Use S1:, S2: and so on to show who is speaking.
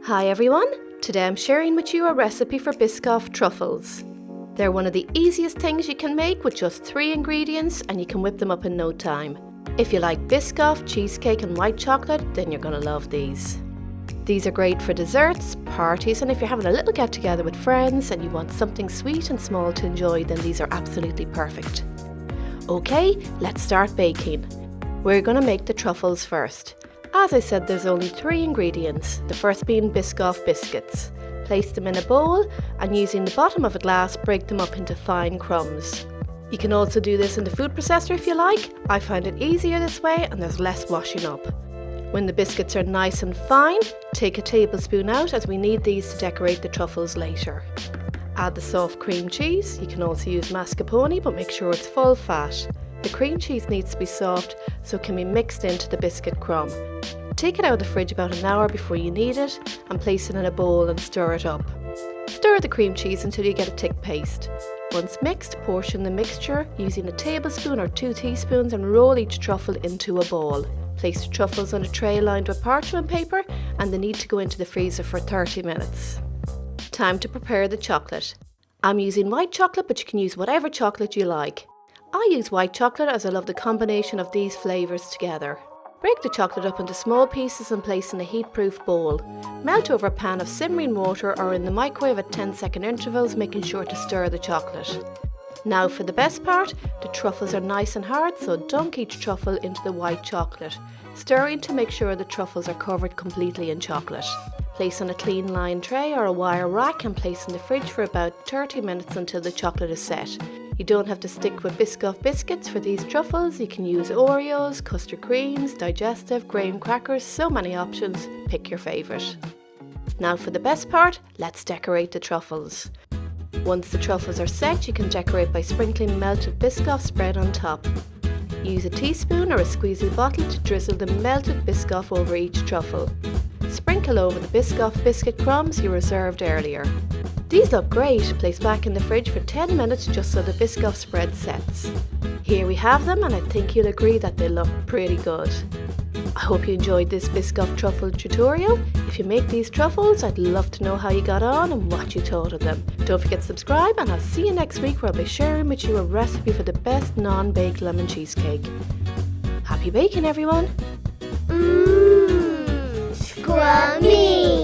S1: Hi everyone, today I'm sharing with you a recipe for Biscoff Truffles. They're one of the easiest things you can make with just 3 ingredients and you can whip them up in no time. If you like Biscoff, cheesecake and white chocolate, then you're going to love these. These are great for desserts, parties, and if you're having a little get together with friends and you want something sweet and small to enjoy, then these are absolutely perfect. Okay, let's start baking. We're going to make the truffles first. As I said, there's only 3 ingredients, the first being Biscoff biscuits. Place them in a bowl and using the bottom of a glass, break them up into fine crumbs. You can also do this in the food processor if you like. I find it easier this way and there's less washing up. When the biscuits are nice and fine, take a tablespoon out as we need these to decorate the truffles later. Add the soft cream cheese. You can also use mascarpone, but make sure it's full fat. The cream cheese needs to be soft so it can be mixed into the biscuit crumb. Take it out of the fridge about an hour before you need it and place it in a bowl and stir it up. Stir the cream cheese until you get a thick paste. Once mixed, portion the mixture using a tablespoon or 2 teaspoons and roll each truffle into a ball. Place the truffles on a tray lined with parchment paper and they need to go into the freezer for 30 minutes. Time to prepare the chocolate. I'm using white chocolate, but you can use whatever chocolate you like. I use white chocolate as I love the combination of these flavours together. Break the chocolate up into small pieces and place in a heat-proof bowl. Melt over a pan of simmering water or in the microwave at 10-second intervals, making sure to stir the chocolate. Now for the best part, the truffles are nice and hard, so dunk each truffle into the white chocolate, stirring to make sure the truffles are covered completely in chocolate. Place on a clean lined tray or a wire rack and place in the fridge for about 30 minutes until the chocolate is set. You don't have to stick with Biscoff biscuits for these truffles. You can use Oreos, custard creams, digestive, graham crackers, so many options. Pick your favourite. Now for the best part, let's decorate the truffles. Once the truffles are set, you can decorate by sprinkling melted Biscoff spread on top. Use a teaspoon or a squeezy bottle to drizzle the melted Biscoff over each truffle. Sprinkle over the Biscoff biscuit crumbs you reserved earlier. These look great, placed back in the fridge for 10 minutes just so the Biscoff spread sets. Here we have them and I think you'll agree that they look pretty good. I hope you enjoyed this Biscoff truffle tutorial. If you make these truffles, I'd love to know how you got on and what you thought of them. Don't forget to subscribe and I'll see you next week where I'll be sharing with you a recipe for the best non-baked lemon cheesecake. Happy baking everyone!
S2: Scrummy!